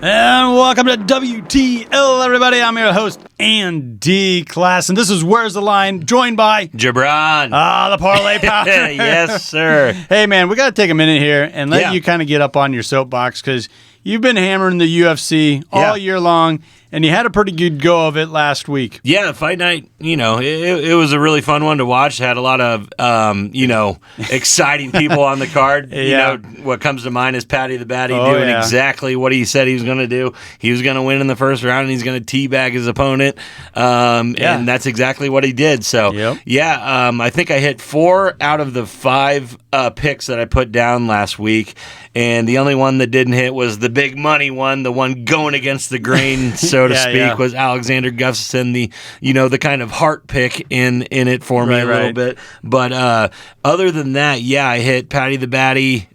And welcome to WTL, everybody. I'm your host, Andy Class, and this is Where's the Line, joined by Jabron. the parlay pounder. Yes, sir. Hey, man, we got to take a minute here and let you kind of get up on your soapbox because you've been hammering the UFC all year long, and you had a pretty good go of it last week. Yeah, fight night, it was a really fun one to watch. Had a lot of, exciting people on the card. What comes to mind is Patty the Batty doing exactly what he said he was going to do. He was going to win in the first round, and he's going to teabag his opponent, and that's exactly what he did. So, I think I hit 4 out of the 5 picks that I put down last week, and the only one that didn't hit was the big money one, the one going against the grain, so to speak, was Alexander Gustafsson, the kind of heart pick in it for me a little bit. But other than that, I hit Patty the Batty.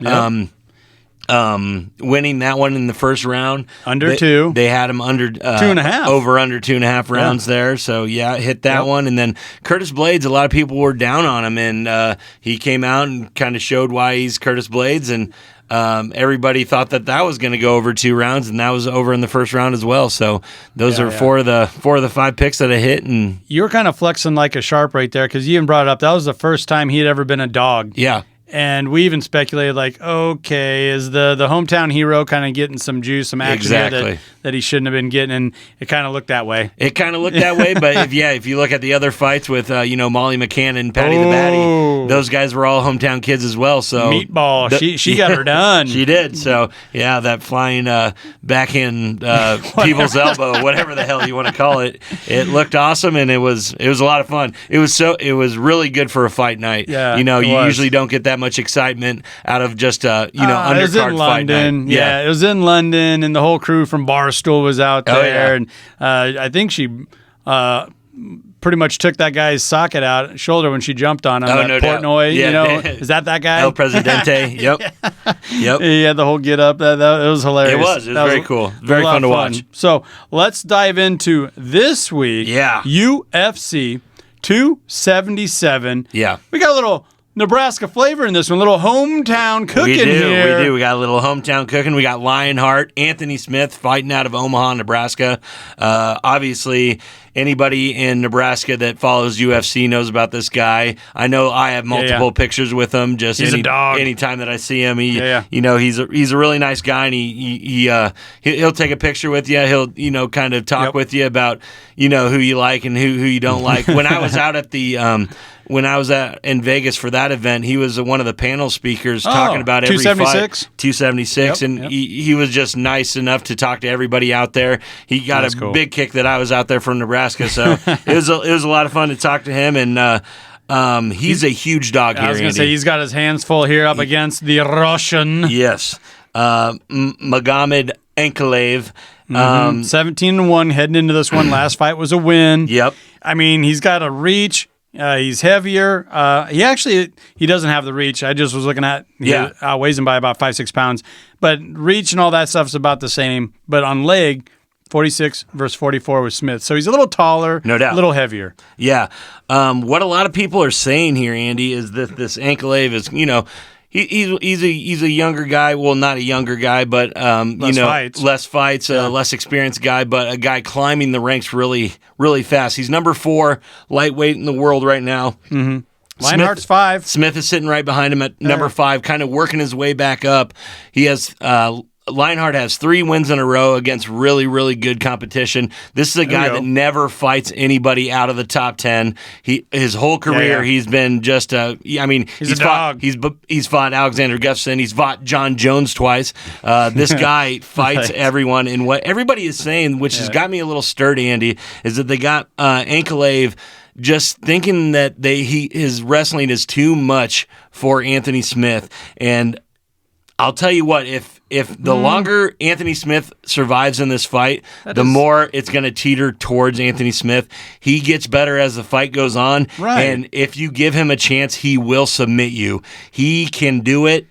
Winning that one in the first round. Under 2. They had him under 2.5. Over under 2.5 rounds there. So, hit that one. And then Curtis Blades, a lot of people were down on him. And he came out and kind of showed why he's Curtis Blades. And everybody thought that was going to go over 2 rounds. And that was over in the first round as well. So those are 4 of the 5 picks that I hit. And you were kind of flexing like a sharp right there because you even brought it up. That was the first time he had ever been a dog. Yeah. And we even speculated, like, okay, is the hometown hero kind of getting some juice, some action here that he shouldn't have been getting? And it kind of looked that way. It kind of looked that way, but if you look at the other fights with, Molly McCann and Patty the Batty, those guys were all hometown kids as well. So Meatball, she got her done. She did. So, that flying backhand people's elbow, whatever the hell you want to call it, it looked awesome, and it was a lot of fun. It was really good for a fight night. Yeah, you usually don't get that much excitement out of just undercard fight night. Yeah, it was in London, and the whole crew from Barstool was out there, and I think she pretty much took that guy's shoulder when she jumped on him. No Portnoy, doubt. Is that guy? El Presidente. Yep. Yep. He had the whole get up. It was hilarious. It was very cool. Very fun to watch. So let's dive into this week. Yeah. UFC 277. Yeah. We got a little Nebraska flavor in this one, a little hometown cooking here. We do. We got a little hometown cooking. We got Lionheart, Anthony Smith fighting out of Omaha, Nebraska. Obviously, anybody in Nebraska that follows UFC knows about this guy. I know I have multiple pictures with him. Just he's a dog. Anytime that I see him, he's a really nice guy, and he'll take a picture with you. He'll kind of talk with you about who you like and who you don't like. When I was out at the when I was in Vegas for that event, he was one of the panel speakers talking about every 276? Fight. 276, and he was just nice enough to talk to everybody out there. He got big kick that I was out there from Nebraska, so it was a lot of fun to talk to him, and he's a huge dog here, I was going to say, he's got his hands full here up against the Russian. Yes. Magomed Ankalaev. 17-1 heading into this one. Last fight was a win. Yep. I mean, he's got a reach. He's heavier. He doesn't have the reach. I just was looking at weighs him by about 5-6 pounds. But reach and all that stuff's about the same. But on leg, 46 versus 44 with Smith. So he's a little taller, no doubt, a little heavier. Yeah. What a lot of people are saying here, Andy, is that this Ankalaev is, He's a younger guy. Well, not a younger guy, but less fights, less experienced guy, but a guy climbing the ranks really, really fast. He's number 4 lightweight in the world right now. Mm-hmm. Lionheart's 5. Smith is sitting right behind him at number 5, kind of working his way back up. He has Lionheart has 3 wins in a row against really, really good competition. This is a guy that never fights anybody out of the top 10. His whole career, he's been just he's fought, he's fought Alexander Gustafsson. He's fought John Jones twice. This guy fights everyone. And what everybody is saying, which has got me a little stirred, Andy, is that they got Ankalaev just thinking that his wrestling is too much for Anthony Smith. And I'll tell you what, if the longer Anthony Smith survives in this fight, the more it's going to teeter towards Anthony Smith. He gets better as the fight goes on, and if you give him a chance, he will submit you. He can do it.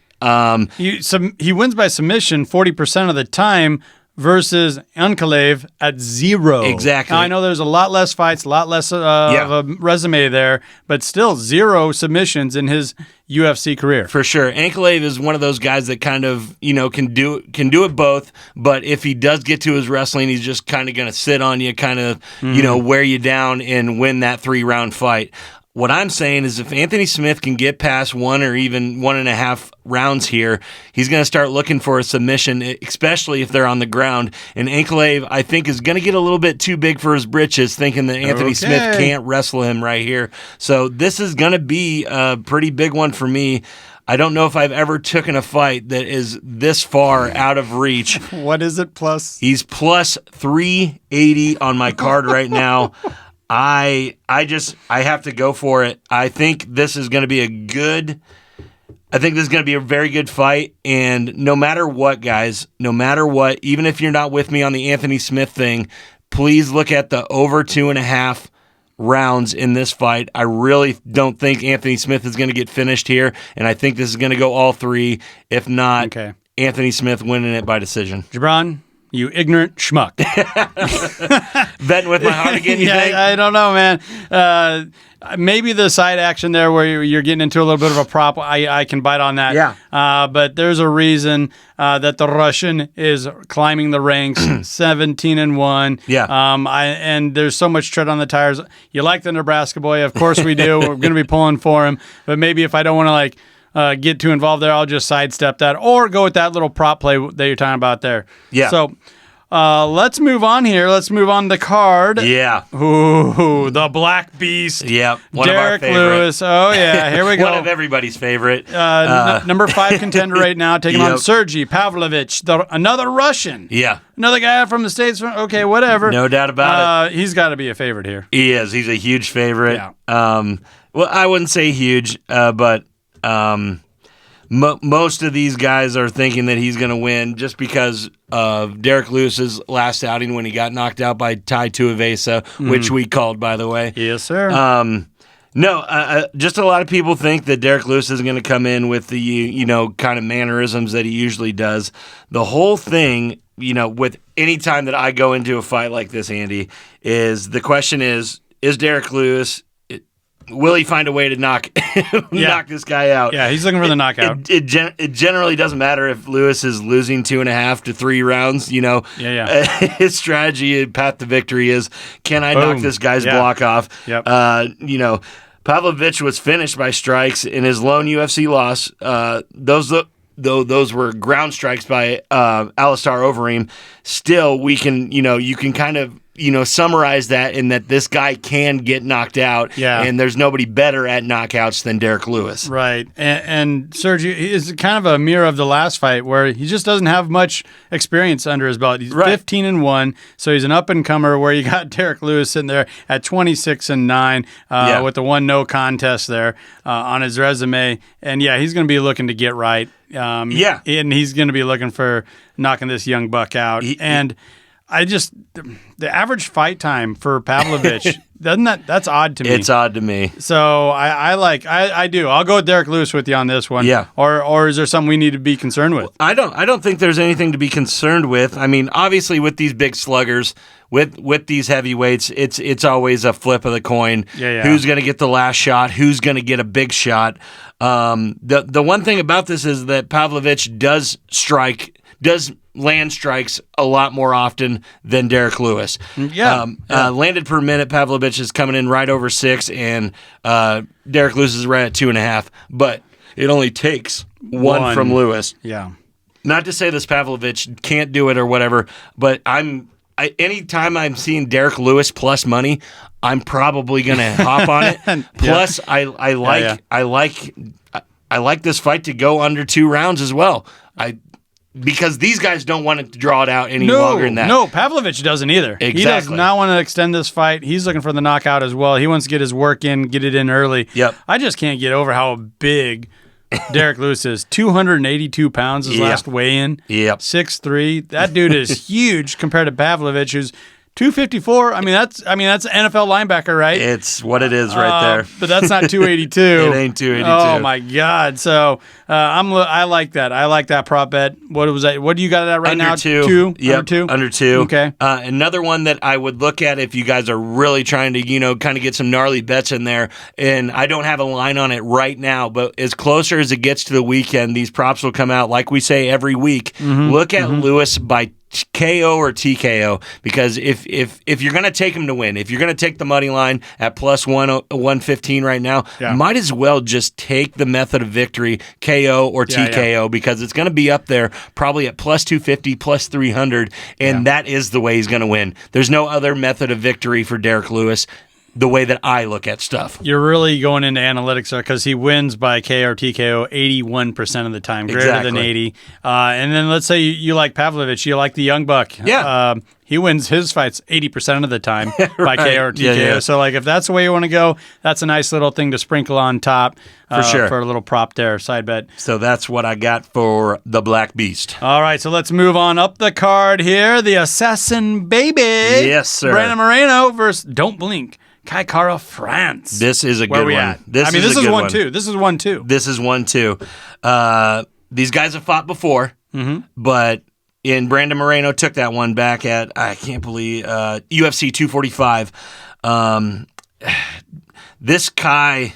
He wins by submission 40% of the time, versus Enclave at 0. Exactly. Now, I know there's a lot less fights, a lot less of a resume there, but still 0 submissions in his UFC career. For sure. Enclave is one of those guys that kind of, can do it both, but if he does get to his wrestling, he's just kind of going to sit on you, kind of, wear you down and win that 3-round fight. What I'm saying is if Anthony Smith can get past 1 or even 1.5 rounds here, he's going to start looking for a submission, especially if they're on the ground. And Enclave, I think, is going to get a little bit too big for his britches, thinking that Anthony Smith can't wrestle him right here. So this is going to be a pretty big one for me. I don't know if I've ever taken a fight that is this far out of reach. What is it plus? He's plus 380 on my card right now. I have to go for it. I think this is going to be a very good fight. And no matter what, guys, even if you're not with me on the Anthony Smith thing, please look at the over 2.5 rounds in this fight. I really don't think Anthony Smith is going to get finished here. And I think this is going to go all 3. If not, Anthony Smith winning it by decision. Gibran? You ignorant schmuck. Betting with my heart again, you think? I don't know, man. Maybe the side action there where you're getting into a little bit of a prop, I can bite on that. Yeah. But there's a reason that the Russian is climbing the ranks, 17-1. Yeah. And there's so much tread on the tires. You like the Nebraska boy. Of course we do. We're going to be pulling for him. But maybe if I don't want to get too involved there, I'll just sidestep that or go with that little prop play that you're talking about there. Yeah. So let's move on here. Let's move on to the card. Yeah. Ooh, the Black Beast. Yeah. One Derek of our favorite. Lewis. Oh, yeah. Here we go. One of everybody's favorite. Number 5 contender right now, taking on Sergey Pavlovich, another Russian. Yeah. Another guy from the States. Okay, whatever. No doubt about it. He's got to be a favorite here. He is. He's a huge favorite. Yeah. Well, I wouldn't say huge, but most of these guys are thinking that he's going to win just because of Derek Lewis's last outing when he got knocked out by Tai Tuivasa, which we called, by the way. Yes, sir. Just a lot of people think that Derek Lewis is going to come in with the, kind of mannerisms that he usually does. The whole thing, with any time that I go into a fight like this, Andy, is the question is Derek Lewis, will he find a way to knock this guy out? Yeah, he's looking for the knockout. It generally doesn't matter if Lewis is losing 2.5 to 3 rounds. His strategy, path to victory is, can I knock this guy's block off? Yep. Pavlovich was finished by strikes in his lone UFC loss. Those were ground strikes by Alistair Overeem. Still, we can, you can kind of, summarize that in that this guy can get knocked out, and there's nobody better at knockouts than Derek Lewis. Right. And Sergio is kind of a mirror of the last fight where he just doesn't have much experience under his belt. He's 15-1, so he's an up-and-comer where you got Derek Lewis sitting there at 26-9 with the 1 no contest there on his resume. And, he's going to be looking to get right. And he's going to be looking for knocking this young buck out. The average fight time for Pavlovich, that's odd to me. It's odd to me. So I do. I'll go with Derek Lewis with you on this one. Yeah. Or is there something we need to be concerned with? I don't think there's anything to be concerned with. I mean, obviously with these big sluggers, with these heavyweights, it's always a flip of the coin. Yeah. Who's going to get the last shot? Who's going to get a big shot? The one thing about this is that Pavlovich does land strikes a lot more often than Derek Lewis. Landed per minute, Pavlovich is coming in right over 6, and Derek Lewis is right at 2.5. But it only takes one from Lewis. Yeah. Not to say this Pavlovich can't do it or whatever, but anytime I'm seeing Derek Lewis plus money, I'm probably going to hop on it. Plus, I like this fight to go under 2 rounds as well. Because these guys don't want to draw it out any longer than that. No, Pavlovich doesn't either. Exactly. He does not want to extend this fight. He's looking for the knockout as well. He wants to get his work in, get it in early. Yep. I just can't get over how big Derek Lewis is. 282 pounds his last weigh-in. Yep. 6'3". That dude is huge compared to Pavlovich, who's 254. I mean, that's an NFL linebacker, right? It's what it is right there. But that's not 282. It ain't 282. Oh my God! So I like that. I like that prop bet. What was that? What do you got at right now? Under two. Yep, under two. Under two. Okay. Another one that I would look at if you guys are really trying to kind of get some gnarly bets in there, and I don't have a line on it right now, but as closer as it gets to the weekend, these props will come out like we say every week. Look at Lewis by KO or TKO, because if you're going to take him to win, if you're going to take the money line at plus 115 right now, might as well just take the method of victory, KO or TKO, because it's going to be up there probably at plus 250, plus 300, and that is the way he's going to win. There's no other method of victory for Derek Lewis, the way that I look at stuff. You're really going into analytics because he wins by KO or TKO 81% of the time, greater than 80. And then let's say you like Pavlovich, you like the young buck. Yeah. He wins his fights 80% of the time by KO or TKO. Yeah. So like if that's the way you want to go, that's a nice little thing to sprinkle on top for sure. For a little prop there, side bet. So that's what I got for the Black Beast. All right, so let's move on up the card here. The Assassin Baby. Yes, sir. Brandon Moreno versus Don't Blink. Kai Kara France. This is a good one. This is 1-2. This is 1-2. This is 1-2. These guys have fought before, but Brandon Moreno took that one back at, I can't believe, UFC 245. This Kai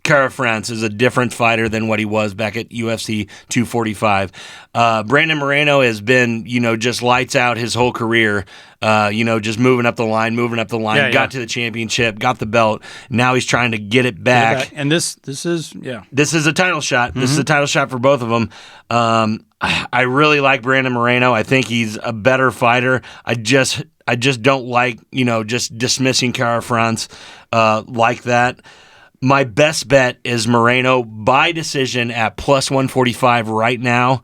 Kara France is a different fighter than what he was back at UFC 245. Brandon Moreno has been, just lights out his whole career, just moving up the line, got to the championship, got the belt. Now he's trying to get it back. And this is a title shot. This is a title shot for both of them. I really like Brandon Moreno. I think he's a better fighter. I just don't like, just dismissing Kara France like that. My best bet is Moreno by decision at plus 145 right now,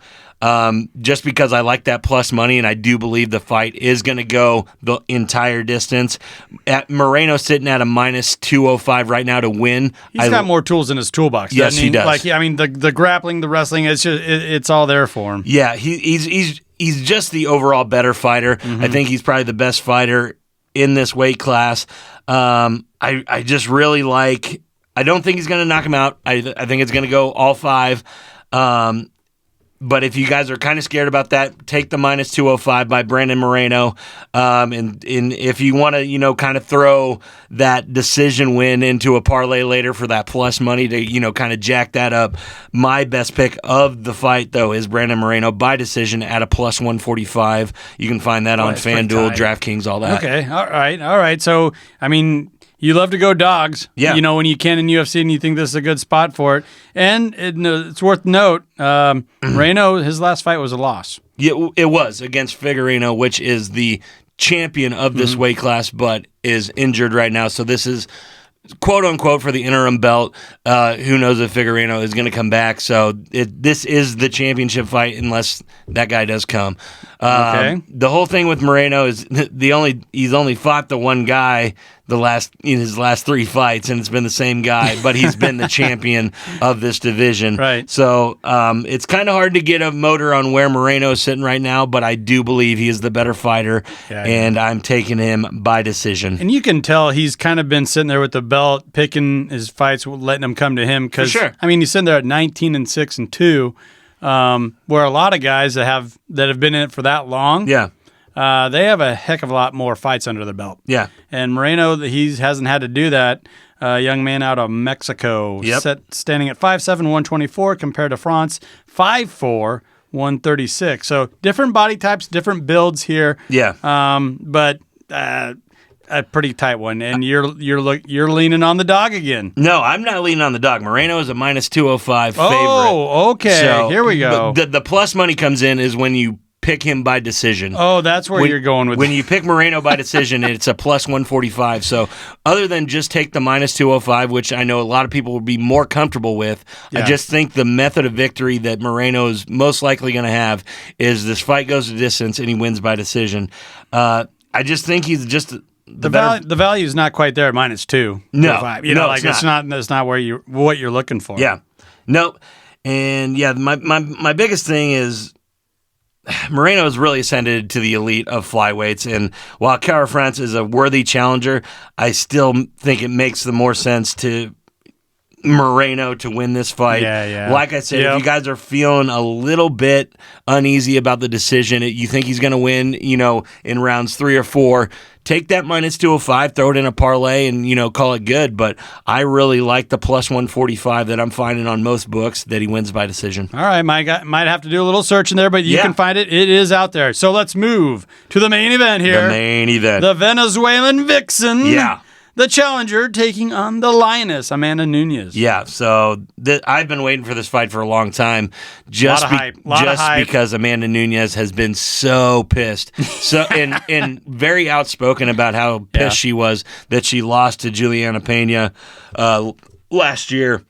just because I like that plus money, and I do believe the fight is going to go the entire distance. At Moreno sitting at a minus 205 right now to win. He's got more tools in his toolbox. Yes, he does. The grappling, the wrestling, it's all there for him. Yeah, he's just the overall better fighter. I think he's probably the best fighter in this weight class. I just really like. I don't think he's going to knock him out. I think it's going to go all five. But if you guys are kind of scared about that, take the minus 205 by Brandon Moreno. And if you want to, kind of throw that decision win into a parlay later for that plus money to, kind of jack that up, my best pick of the fight, though, is Brandon Moreno by decision at a plus 145. You can find that on FanDuel, DraftKings, all that. Okay. All right. So, you love to go dogs, when you can in UFC, and you think this is a good spot for it. And it's worth note, Moreno, his last fight was a loss. Yeah, it was against Figueiredo, which is the champion of this weight class, but is injured right now. So this is quote unquote for the interim belt. Who knows if Figueiredo is going to come back? So this is the championship fight unless that guy does come. Okay. The whole thing with Moreno is he's only fought the one guy in his last three fights, and it's been the same guy, but he's been the champion of this division. Right. So it's kind of hard to get a motor on where Moreno is sitting right now, but I do believe he is the better fighter, and I'm taking him by decision. And you can tell he's kind of been sitting there with the belt, picking his fights, letting them come to him. For sure. He's sitting there at 19-6-2, where a lot of guys that have been in it for that long, they have a heck of a lot more fights under their belt. Yeah. And Moreno, he hasn't had to do that. Young man out of Mexico, standing at 5'7", 124, compared to France, 5'4", 136. So different body types, different builds here. Yeah. But a pretty tight one. And you're leaning on the dog again. No, I'm not leaning on the dog. Moreno is a minus 205 favorite. Oh, okay. So, here we go. The plus money comes in is when you pick him by decision. Oh, that's where you're going with when you pick Moreno by decision, it's a plus 145. So other than just take the minus 205, which I know a lot of people would be more comfortable with, I just think the method of victory that Moreno is most likely going to have is this fight goes the distance and he wins by decision. I just think he's just the value is not quite there at minus 2. No, 5. It's not. That's not what you're looking for. Yeah, no, and my biggest thing is, Moreno has really ascended to the elite of flyweights, and while Cara France is a worthy challenger, I still think it makes the more sense to Moreno to win this fight. Yeah. Like I said, if you guys are feeling a little bit uneasy about the decision, you think he's going to win, in rounds 3 or 4, take that -205, throw it in a parlay, and, call it good. But I really like the +145 that I'm finding on most books that he wins by decision. All right, might have to do a little searching there, but you can find it. It is out there. So let's move to the main event here. The main event. The Venezuelan Vixen. Yeah. The challenger taking on the Lioness, Amanda Nunes. Yeah, so I've been waiting for this fight for a long time, just because Amanda Nunes has been so pissed, and very outspoken about how pissed she was that she lost to Juliana Pena last year.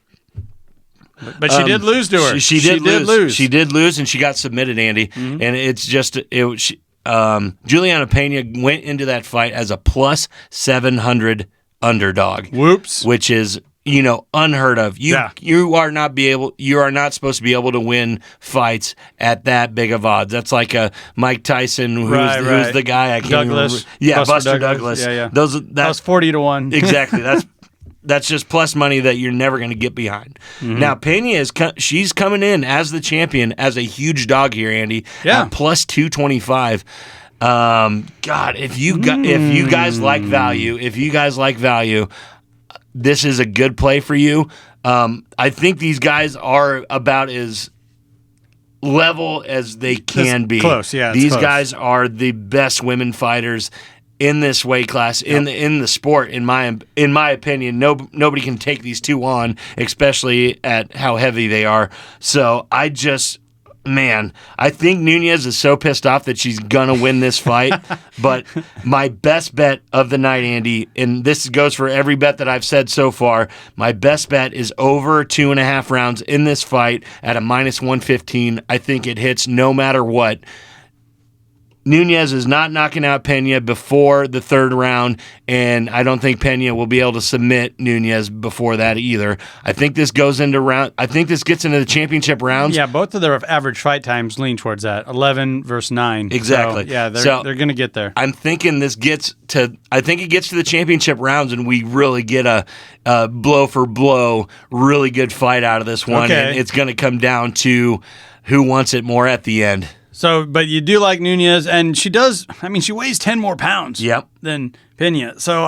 But she did lose to her. She did lose. She did lose, and she got submitted, Andy. Mm-hmm. And it's just Juliana Pena went into that fight as a +700 underdog. Whoops. Which is, unheard of. You are not supposed to be able to win fights at that big of odds. That's like a Mike Tyson, who's the guy I can't Douglas. remember. Yeah, Buster Douglas. Yeah. That's 40 to 1. Exactly. That's just plus money that you're never going to get behind. Mm-hmm. Now, Pena she's coming in as the champion, as a huge dog here, Andy. Yeah. At +225. God, if you guys like value, this is a good play for you. I think these guys are about as level as they can be. Close, yeah. These guys are the best women fighters in this weight class, in the sport, in my opinion. Nobody can take these two on, especially at how heavy they are. So I think Nunes is so pissed off that she's going to win this fight. But my best bet of the night, Andy, and this goes for every bet that I've said so far, my best bet is over 2.5 rounds in this fight at a -115. I think it hits no matter what. Nunes is not knocking out Pena before the 3rd round, and I don't think Pena will be able to submit Nunes before that either. I think this gets into the championship rounds. Yeah, both of their average fight times lean towards that, 11 versus 9. Exactly. So, they're going to get there. I'm thinking it gets to the championship rounds, and we really get a blow for blow, really good fight out of this one. Okay. And it's going to come down to who wants it more at the end. So, but you do like Nunes, and she weighs 10 more pounds than Pena. So,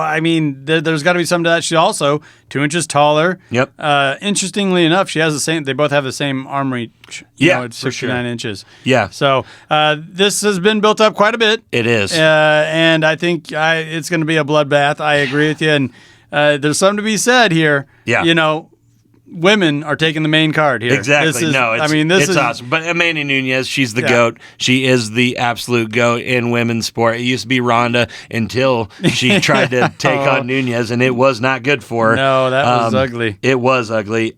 there's got to be something to that. She's also 2 inches taller. Yep. Interestingly enough, they both have the same arm reach. It's 69 inches. Yeah. So, this has been built up quite a bit. It is. And I think it's going to be a bloodbath. I agree with you. And there's something to be said here. Yeah. Women are taking the main card here. Exactly. It's awesome. But Amanda Nunes, she's the GOAT. She is the absolute GOAT in women's sport. It used to be Ronda until she tried to take on Nunes, and it was not good for her. No, that was ugly. It was ugly.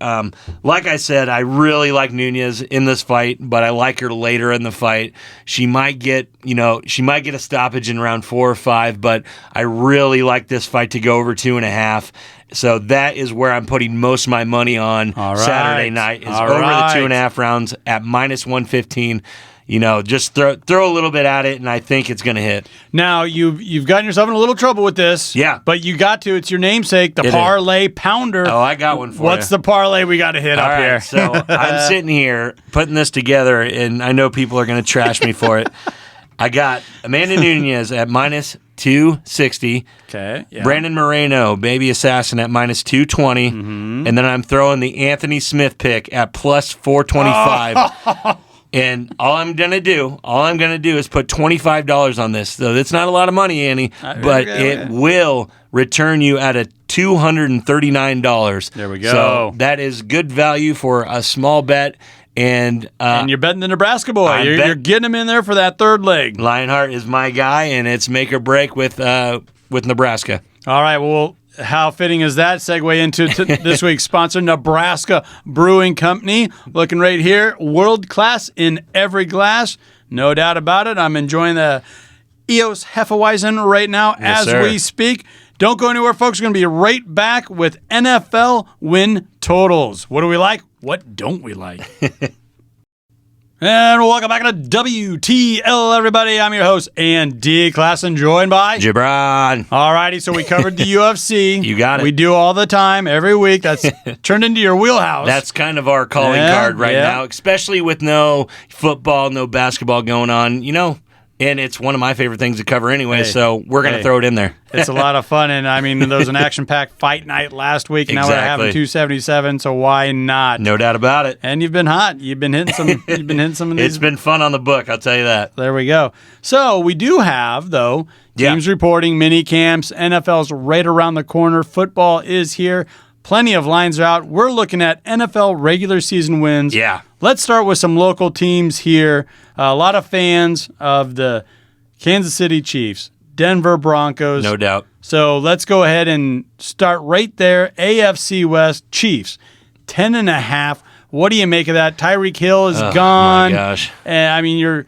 Like I said, I really like Nunes in this fight, but I like her later in the fight. She might get a stoppage in round 4 or 5, but I really like this fight to go over 2.5. So that is where I'm putting most of my money on Saturday night, is over the 2.5 rounds at -115. Just throw a little bit at it, and I think it's going to hit. Now, you've gotten yourself in a little trouble with this. Yeah. But it's your namesake, the Parlay Pounder. Oh, I got one for you. What's the parlay we got to hit up here? So I'm sitting here putting this together, and I know people are going to trash me for it. I got Amanda Nunes at -260. Okay. Yeah. Brandon Moreno, Baby Assassin, at -220. Mm-hmm. And then I'm throwing the Anthony Smith pick at +425. Oh. And all I'm gonna do is put $25 on this. So it's not a lot of money, Annie, but it will return you at a $239. There we go. So that is good value for a small bet. And you're betting the Nebraska boy. You're getting him in there for that 3rd leg. Lionheart is my guy, and it's make or break with Nebraska. All right. Well, how fitting is that segue into this week's sponsor, Nebraska Brewing Company. Looking right here, world class in every glass, no doubt about it. I'm enjoying the EOS Hefeweizen right now as we speak. Don't go anywhere, folks. We're going to be right back with NFL win totals. What do we like? What don't we like? And welcome back to WTL, everybody. I'm your host, Andy Klassen, joined by Gibran. All righty, so we covered the UFC. You got it. We do all the time, every week. That's turned into your wheelhouse. That's kind of our calling card right now, especially with no football, no basketball going on, and it's one of my favorite things to cover anyway, so we're going to throw it in there. It's a lot of fun, and I mean, there was an action-packed fight night last week, and now we're having 277, so why not? No doubt about it. And you've been hot. You've been hitting some of these. It's been fun on the book, I'll tell you that. There we go. So we do have, though, teams reporting, mini camps, NFL's right around the corner, football is here. Plenty of lines are out. We're looking at NFL regular season wins. Yeah. Let's start with some local teams here. A lot of fans of the Kansas City Chiefs, Denver Broncos. No doubt. So let's go ahead and start right there. AFC West Chiefs, 10.5. What do you make of that? Tyreek Hill is gone. Oh, my gosh. And, I mean,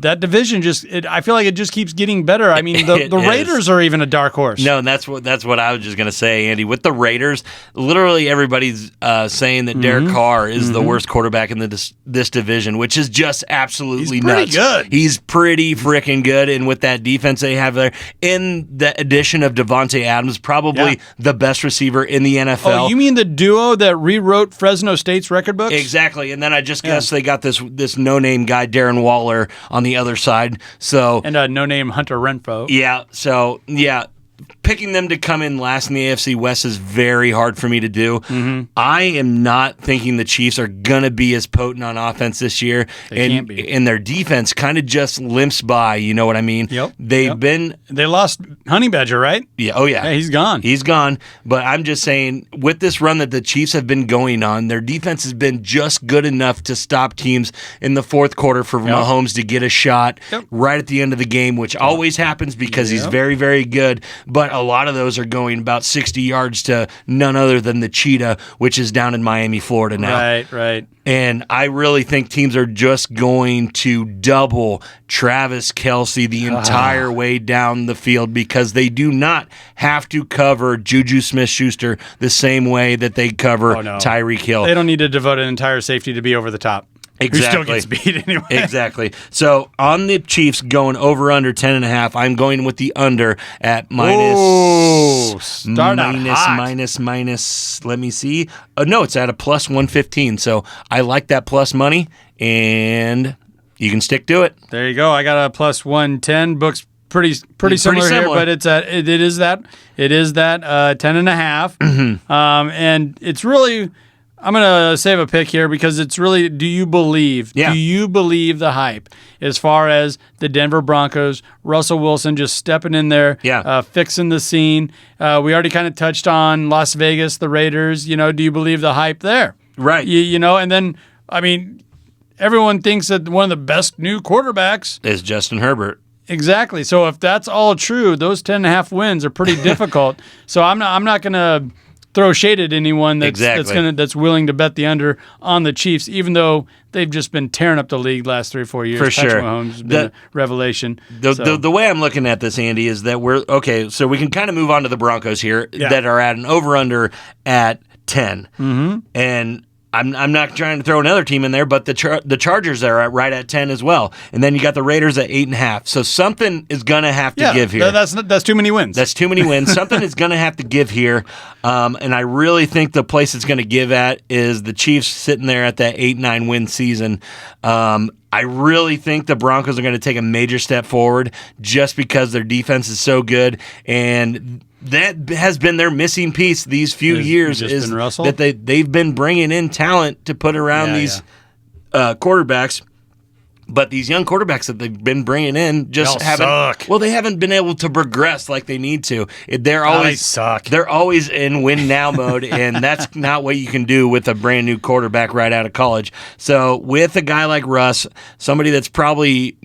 that division I feel like it just keeps getting better. I mean, the Raiders are even a dark horse. No, and that's what I was just going to say, Andy. With the Raiders, literally everybody's saying that Derek Carr is the worst quarterback in this division, which is just absolutely nuts. He's pretty good. He's pretty freaking good, and with that defense they have there, in the addition of Devontae Adams, probably the best receiver in the NFL. Oh, you mean the duo that rewrote Fresno State's record books? Exactly, and then I just guess they got this no-name guy, Darren Waller, on the other side. And a no-name Hunter Renfrow. Picking them to come in last in the AFC West is very hard for me to do. I am not thinking the Chiefs are going to be as potent on offense this year. They can't be. And their defense kind of just limps by, you know what I mean? Yep. They lost Honey Badger, right? Yeah. Oh, yeah. Yeah, he's gone. He's gone. But I'm just saying, with this run that the Chiefs have been going on, their defense has been just good enough to stop teams in the fourth quarter for Mahomes to get a shot right at the end of the game, which always happens because he's very, very good. But a lot of those are going about 60 yards to none other than the Cheetah, which is down in Miami, Florida now. Right. And I really think teams are just going to double Travis Kelce the entire way down the field because they do not have to cover Juju Smith-Schuster the same way that they cover Tyreek Hill. They don't need to devote an entire safety to be over the top. Exactly. Who still gets beat anyway. Exactly. So on the Chiefs going over under 10.5, I'm going with the under at minus. Let me see. No, it's at a plus 115. So I like that plus money, and you can stick to it. There you go. I got a plus 110. Book's pretty similar here, but it is that 10.5. And it's really. I'm going to save a pick here because it's really, do you believe the hype as far as the Denver Broncos, Russell Wilson just stepping in there, fixing the scene? We already kind of touched on Las Vegas, the Raiders. Do you believe the hype there? Right. And then, I mean, everyone thinks that one of the best new quarterbacks is Justin Herbert. Exactly. So if that's all true, those 10.5 wins are pretty difficult. So I'm not going to throw shade at anyone that's willing to bet the under on the Chiefs, even though they've just been tearing up the league last 3 or 4 years. For sure. Patrick Mahomes has been a revelation. The way I'm looking at this, Andy, is that so we can kind of move on to the Broncos here that are at an over-under at 10. And I'm not trying to throw another team in there, but the Chargers are right at 10 as well. And then you got the Raiders at 8.5. So something is going to have to give here. That's too many wins. That's too many wins. Something is going to have to give here. And I really think the place it's going to give at is the Chiefs sitting there at that 8-9 win season. I really think the Broncos are going to take a major step forward just because their defense is so good, and that has been their missing piece these few years is that they've been bringing in talent to put around these quarterbacks. But these young quarterbacks that they've been bringing in just haven't. Well, they haven't been able to progress like they need to. They suck. They're always in win now mode, and that's not what you can do with a brand new quarterback right out of college. So with a guy like Russ, somebody that's probably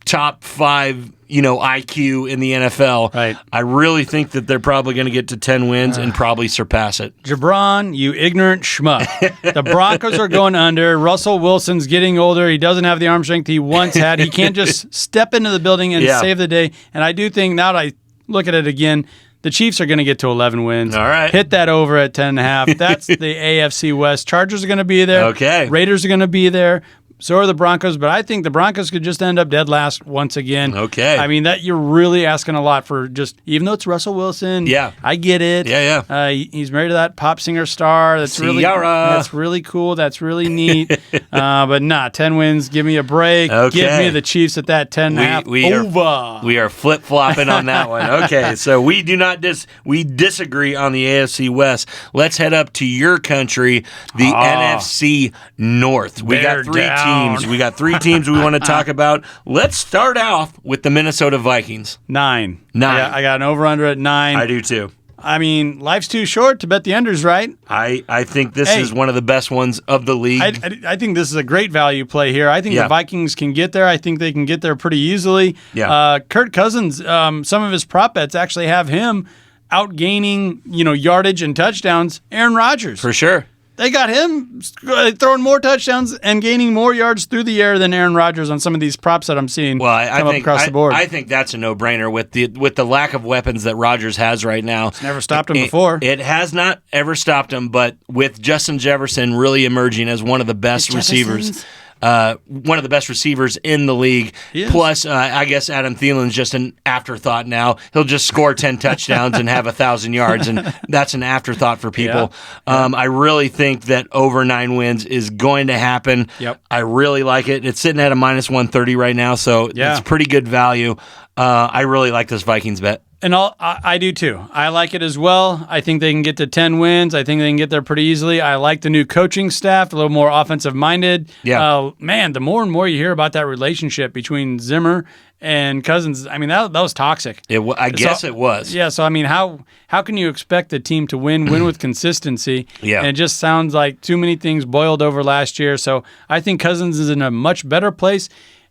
top 5 IQ in the NFL. Right. I really think that they're probably going to get to 10 wins and probably surpass it. Gibran, you ignorant schmuck. The Broncos are going under. Russell Wilson's getting older. He doesn't have the arm strength he once had. He can't just step into the building and save the day. And I do think, now that I look at it again, the Chiefs are going to get to 11 wins. All right. Hit that over at 10.5. That's the AFC West. Chargers are going to be there. Okay. Raiders are going to be there. So are the Broncos, but I think the Broncos could just end up dead last once again. Okay. I mean, that you're really asking a lot for just, even though it's Russell Wilson. Yeah. I get it. Yeah. He's married to that pop singer star. That's really cool. That's really neat. But 10 wins. Give me a break. Okay. Give me the Chiefs at that 10.5 over. We are flip-flopping on that one. Okay, so we do not we disagree on the AFC West. Let's head up to your country, the NFC North. We got three teams. We got three teams we want to talk about. Let's start off with the Minnesota Vikings. 9. 9. I got an over-under at 9. I do too. I mean, life's too short to bet the unders, right? I think this is one of the best ones of the league. I think this is a great value play here. I think the Vikings can get there. I think they can get there pretty easily. Yeah. Kirk Cousins, some of his prop bets actually have him outgaining, yardage and touchdowns Aaron Rodgers. For sure. They got him throwing more touchdowns and gaining more yards through the air than Aaron Rodgers on some of these props that I'm seeing come up across the board. I think that's a no-brainer with the lack of weapons that Rodgers has right now. It's never stopped him before. It has not ever stopped him, but with Justin Jefferson really emerging as one of the best receivers. One of the best receivers in the league. Plus, I guess Adam Thielen's just an afterthought now. He'll just score 10 touchdowns and have 1,000 yards, and that's an afterthought for people. I really think that over 9 wins is going to happen. Yep. I really like it. It's sitting at a minus 130 right now, so it's pretty good value. I really like this Vikings bet. And I do too. I like it as well. I think they can get to 10 wins. I think they can get there pretty easily. I like the new coaching staff, a little more offensive minded. Yeah. Man, the more and more you hear about that relationship between Zimmer and Cousins, I mean, that was toxic. I guess it was. Yeah, so I mean, how can you expect the team to win with consistency? Yeah. And it just sounds like too many things boiled over last year. So I think Cousins is in a much better place.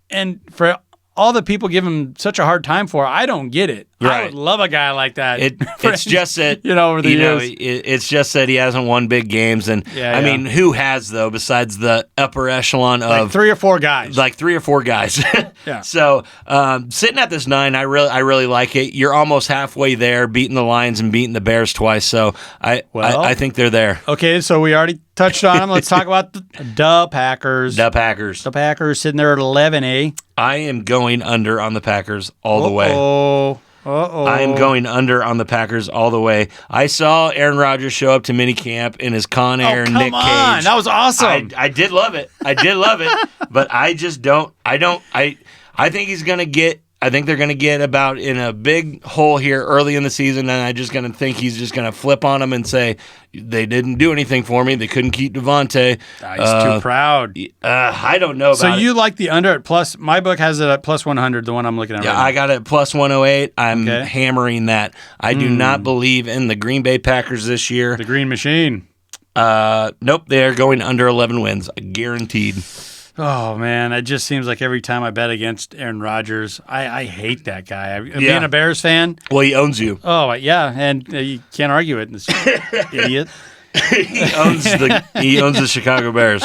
And for all the people give him such a hard time for, I don't get it. Right. I would love a guy like that. It's just that over the years. It's just that he hasn't won big games, and I mean, who has though besides the upper echelon of like 3 or 4 guys? Like 3 or 4 guys. Yeah. So sitting at this 9, I really like it. You're almost halfway there, beating the Lions and beating the Bears twice. So I think they're there. Okay, so we already touched on them. Let's talk about the Packers. The Packers. The Packers sitting there at 11, I am going under on the Packers all the way. Uh-oh. I am going under on the Packers all the way. I saw Aaron Rodgers show up to minicamp in his Con Air Nick Cage. That was awesome. I did love it. But I just don't. I think he's going to get. I think they're going to get about in a big hole here early in the season, and I'm just going to think he's just going to flip on them and say, they didn't do anything for me. They couldn't keep Devontae. He's too proud. I don't know about So you like the under at plus, my book has it at plus 100, the one I'm looking at right now. I got it at plus 108. I'm hammering that. I do not believe in the Green Bay Packers this year. The Green Machine. Nope, they're going under 11 wins, guaranteed. Oh, man, it just seems like every time I bet against Aaron Rodgers, I hate that guy. Being a Bears fan. Well, he owns you. Oh, yeah, and you can't argue it, idiot. He owns the Chicago Bears.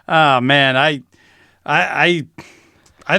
Man, I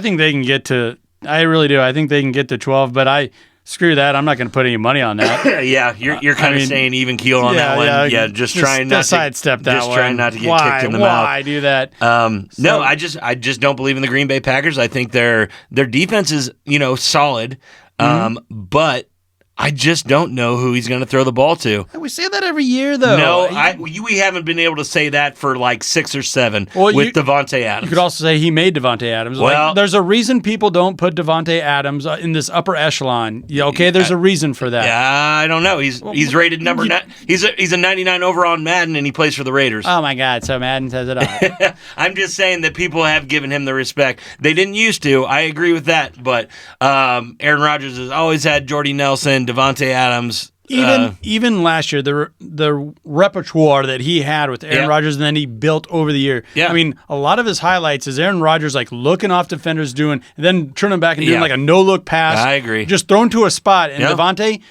think they can get to, I really do. I think they can get to 12, but screw that. I'm not going to put any money on that. Yeah, you're kind of saying even keel on that one. Yeah, just trying not to sidestep that just one. Trying not to get kicked in the mouth. Why do that? No, I just don't believe in the Green Bay Packers. I think their defense is solid, but I just don't know who he's going to throw the ball to. We say that every year, though. No, we haven't been able to say that for like 6 or 7 with Davante Adams. You could also say he made Davante Adams. Well, there's a reason people don't put Davante Adams in this upper echelon. Okay, there's a reason for that. Yeah, I don't know. He's rated number 9. He's a 99 overall in Madden, and he plays for the Raiders. Oh my God! So Madden says it all. I'm just saying that people have given him the respect they didn't used to. I agree with that, but Aaron Rodgers has always had Jordy Nelson, Davante Adams. Even last year, the repertoire that he had with Aaron Rodgers, and then he built over the year. Yeah. I mean, a lot of his highlights is Aaron Rodgers like looking off defenders, and then turning back and doing like a no look pass. I agree. Just thrown to a spot, and Davante,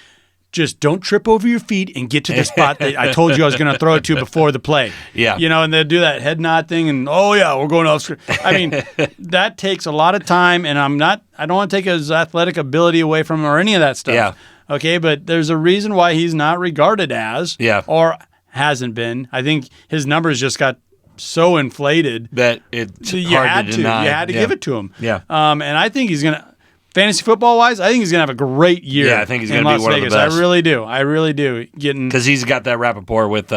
just don't trip over your feet and get to the spot that I told you I was going to throw it to before the play. Yeah. And they do that head nod thing, and we're going off. I mean, that takes a lot of time, and I don't want to take his athletic ability away from him or any of that stuff. Yeah. Okay, but there's a reason why he's not regarded as, or hasn't been. I think his numbers just got so inflated that it's you hard had to deny. You had to give it to him. Yeah. And I think he's going to, fantasy football wise, I think he's going to have a great year. Yeah, I think he's going to be one Vegas. of the best. I really do. Because he's got that rapport with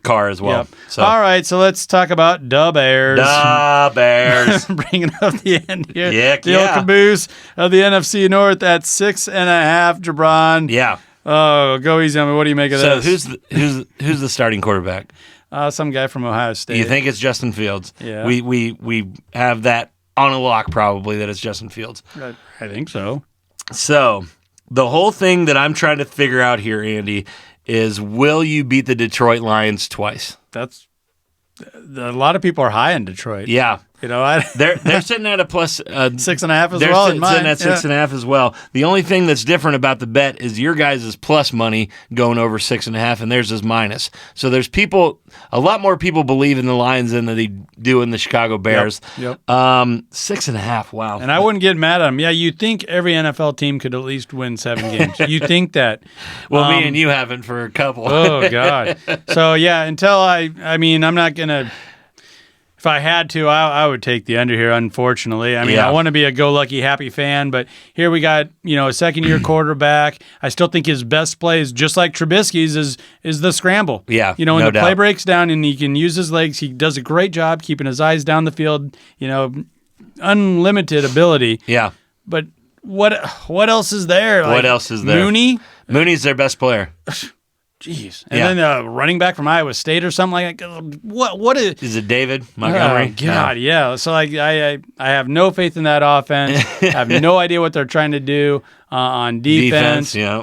Carr as well. Yep. So. All right, so let's talk about the Bears. The Bears. Bringing up the end here. Heck the old caboose of the NFC North at 6.5, Jabron. Yeah. Oh, go easy on me. What do you make of this? So who's the starting quarterback? Some guy from Ohio State. You think it's Justin Fields? Yeah. We have that on a lock probably that it's Justin Fields. I think so. So the whole thing that I'm trying to figure out here, Andy, is will you beat the Detroit Lions twice? A lot of people are high in Detroit. Yeah. They're sitting at a plus 6.5 as they're well. They're sitting at 6.5 as well. The only thing that's different about the bet is your guys' plus money going over 6.5, and theirs is minus. So there's a lot more people believe in the Lions than they do in the Chicago Bears. Yep. 6.5. Wow. And I wouldn't get mad at them. Yeah, you think every NFL team could at least win 7 games. You think that. Well, me and you haven't for a couple. Oh God. So yeah, until I'm not gonna. If I had to, I would take the under here, unfortunately. I want to be a go-lucky, happy fan, but here we got, a second-year quarterback. I still think his best play is just like Trubisky's is the scramble. Yeah, when the play breaks down and he can use his legs, he does a great job keeping his eyes down the field, unlimited ability. Yeah. But what else is there? What else is there? Mooney's their best player. Jeez. And then a running back from Iowa State or something like that. What is it David Montgomery? Oh, God, yeah. So I have no faith in that offense. I have no idea what they're trying to do on defense. Yeah.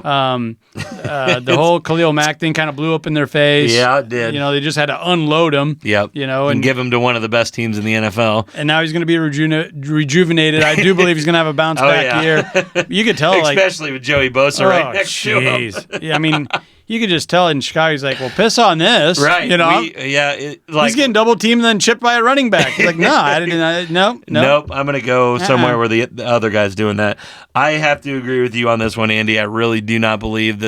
The whole Khalil Mack thing kind of blew up in their face. Yeah, it did. They just had to unload him. Yep. And give him to one of the best teams in the NFL. And now he's going to be rejuvenated. I do believe he's going to have a bounce back year. You could tell, especially with Joey Bosa right next to him. Yeah, you could just tell in Chicago, he's like, well, piss on this. Right. He's getting double teamed and then chipped by a running back. He's like, no. Nope, I'm going to go somewhere where the other guy's doing that. I have to agree with you on this one, Andy. I really do not believe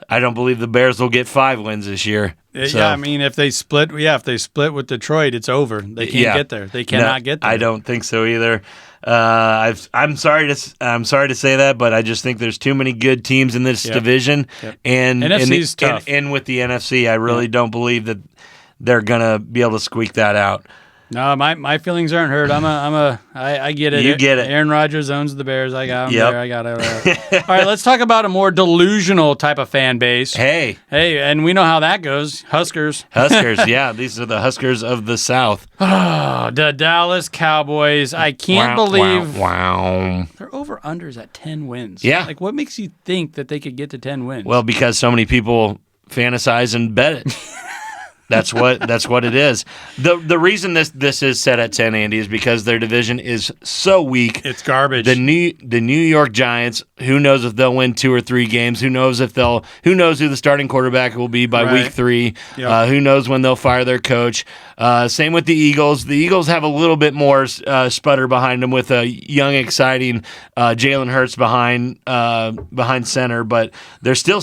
I don't believe the Bears will get 5 wins this year. So. Yeah, if they split with Detroit, it's over. They can't get there. They cannot get there. I don't think so either. I'm sorry to say that, but I just think there's too many good teams in this division, and NFC's tough. And with the NFC, I really don't believe that they're gonna be able to squeak that out. No, my feelings aren't hurt. I get it. You get it. Aaron Rodgers owns the Bears. I got him there. I got it. All right, let's talk about a more delusional type of fan base. Hey, and we know how that goes. Huskers, yeah. These are the Huskers of the South. Oh, the Dallas Cowboys. I can't believe they're over-unders at 10 wins. Yeah. What makes you think that they could get to 10 wins? Well, because so many people fantasize and bet it. That's what it is. The reason this is set at 10, Andy, is because their division is so weak. It's garbage. The New York Giants, who knows if they'll win 2 or 3 games? Who knows who the starting quarterback will be by week 3? Yep. Who knows when they'll fire their coach? Same with the Eagles. The Eagles have a little bit more sputter behind them with a young, exciting Jalen Hurts behind center, but they're still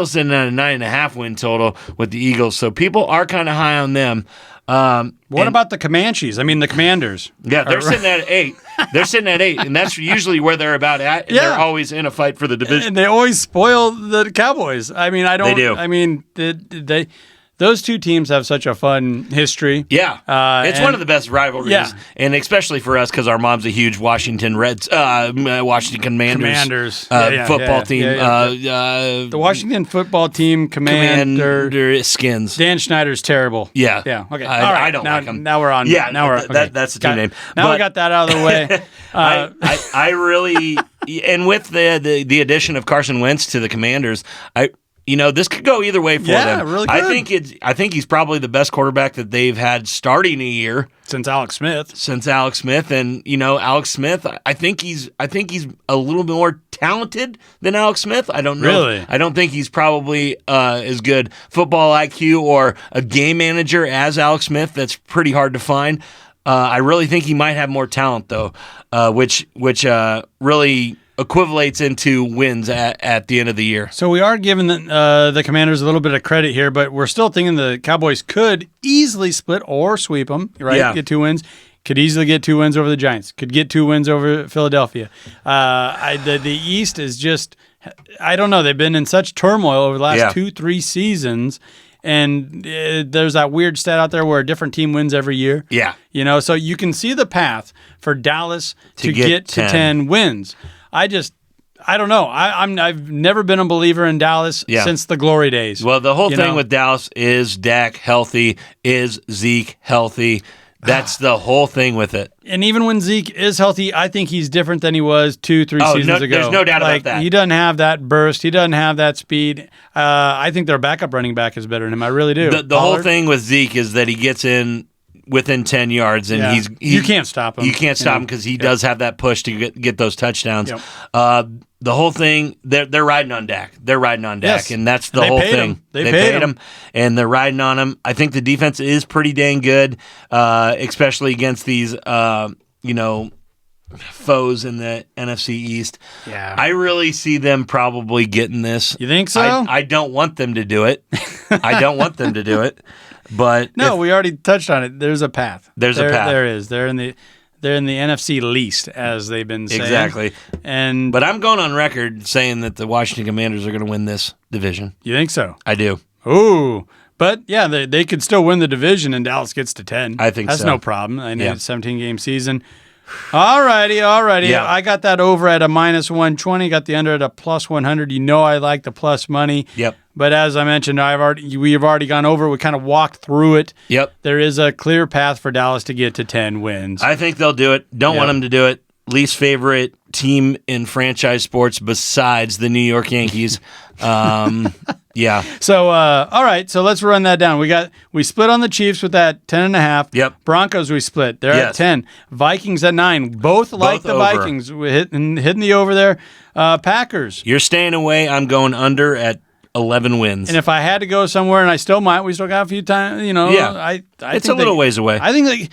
sitting at a 9.5 win total with the Eagles, so people are kind of high on them. What about the Comanches? The Commanders. Yeah, they're sitting at 8. They're sitting at 8, and that's usually where they're about at. And they're always in a fight for the division. And they always spoil the Cowboys. I don't. They do. They those two teams have such a fun history. Yeah, it's one of the best rivalries, and especially for us because our mom's a huge Washington Commanders football team. The Washington football team Commander Skins. Dan Schneider's terrible. Yeah. Okay. All right. I don't like him. Now we're on. Yeah. Now we're that's the team name. Now we got that out of the way. I really, and with the addition of Carson Wentz to the Commanders, this could go either way for them. Yeah, really good. I think he's probably the best quarterback that they've had starting a year since Alex Smith. And Alex Smith, I think he's a little bit more talented than Alex Smith. I don't know. Really? I don't think he's probably as good football IQ or a game manager as Alex Smith. That's pretty hard to find. I really think he might have more talent though, which really equivalates into wins at the end of the year. So we are giving the Commanders a little bit of credit here, but we're still thinking the Cowboys could easily split or sweep them, right? Yeah. Get 2 wins. Could easily get 2 wins over the Giants. Could get 2 wins over Philadelphia. The East is just, I don't know. They've been in such turmoil over the last 2-3 seasons. And there's that weird stat out there where a different team wins every year. Yeah. So you can see the path for Dallas to get to 10 wins. I don't know. I've never been a believer in Dallas since the glory days. Well, the whole thing with Dallas is Dak healthy, is Zeke healthy. That's the whole thing with it. And even when Zeke is healthy, I think he's different than he was 2-3 seasons ago. There's no doubt about that. He doesn't have that burst. He doesn't have that speed. I think their backup running back is better than him. I really do. The whole thing with Zeke is that he gets in within 10 yards, and you can't stop him. You can't stop him because he does have that push to get those touchdowns. Yep. The whole thing, they're riding on Dak. They're riding on Dak, yes. and that's the whole thing. They paid him, and they're riding on him. I think the defense is pretty dang good, especially against these, foes in the NFC East. Yeah. I really see them probably getting this. You think so? I don't want them to do it. I don't want them to do it. But no, we already touched on it. There's a path. There's a path. There is. They're in the NFC least, as they've been saying. Exactly. But I'm going on record saying that the Washington Commanders are going to win this division. You think so? I do. Ooh. But, yeah, they could still win the division, and Dallas gets to 10. I think That's so. no problem. I know it's a 17-game season. All righty. Yeah. I got that over at a -120, got the under at a +100. You know I like the plus money. Yep. But as I mentioned, we have already gone over. We kind of walked through it. Yep. There is a clear path for Dallas to get to 10 wins. I think they'll do it. Don't want them to do it. Least favorite team in franchise sports besides the New York Yankees. Yeah. So, all right. So let's run that down. We split on the Chiefs with that 10.5. Yep. Broncos we split. They're at 10. Vikings at 9. Both like the over. Vikings. We're hitting the over there. Packers. You're staying away. I'm going under at 11 wins. And if I had to go somewhere, and I still might, we still got a few times. Yeah. It's a little ways away. I think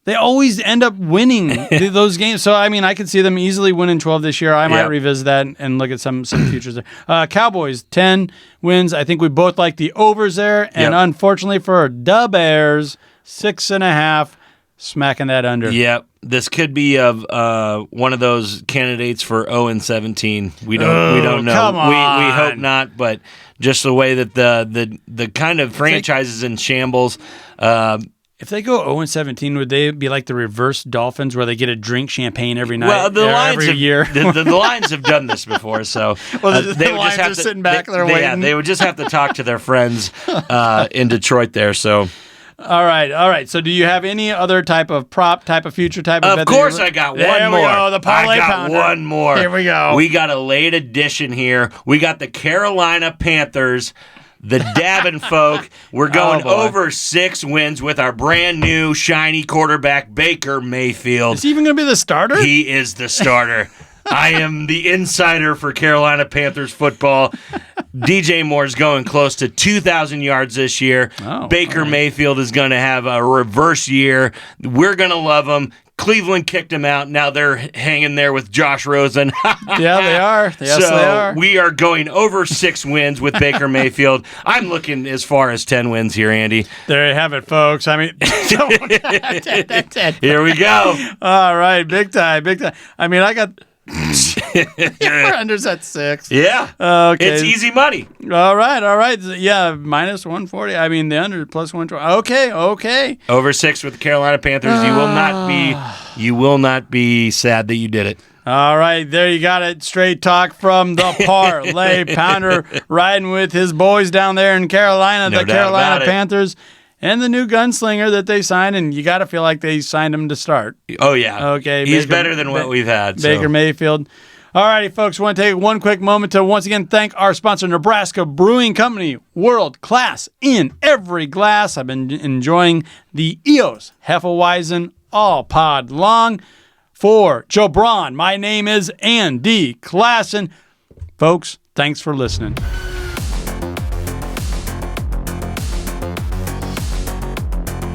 they always end up winning those games. So, I could see them easily winning 12 this year. I might revisit that and look at some futures there. Cowboys, 10 wins. I think we both like the overs there. And unfortunately for the Bears, 6.5, smacking that under. Yep. This could be of one of those candidates for 0-17. We don't know. Come on. We hope not, but just the way that the kind of franchises in shambles. If they go 0-17, would they be like the reverse Dolphins, where they get to drink champagne every night? Well, every year. The Lions have done this before, so the Lions are sitting back there waiting. Yeah, they would just have to talk to their friends in Detroit there. So, all right. So, do you have any other type of prop, type of future, type of? Of course, I got one more. There we go. The parlay pounder. One more. Here we go. We got a late addition here. We got the Carolina Panthers. The Davin folk, we're going over 6 wins with our brand new shiny quarterback, Baker Mayfield. Is he even going to be the starter? He is the starter. I am the insider for Carolina Panthers football. DJ Moore's going close to 2,000 yards this year. Baker Mayfield is going to have a reverse year. We're going to love him. Cleveland kicked him out. Now they're hanging there with Josh Rosen. Yeah, they are. Yes, so they are. We are going over 6 wins with Baker Mayfield. I'm looking as far as 10 wins here, Andy. There you have it, folks. Here we go. All right, big time. I got... Unders at 6. Yeah. Okay. It's easy money. All right. Yeah, -140. The under +120. Okay. Over 6 with the Carolina Panthers. You will not be sad that you did it. All right, there you got it. Straight talk from the parlay pounder, riding with his boys down there in Carolina, the Carolina Panthers. And the new gunslinger that they signed, and you got to feel like they signed him to start. Oh, yeah. Okay. He's better than what we've had. Baker Mayfield. All righty, folks. Want to take one quick moment to once again thank our sponsor, Nebraska Brewing Company. World class in every glass. I've been enjoying the EOS Hefeweizen all pod long. For Joe Braun, my name is Andy Klassen. Folks, thanks for listening.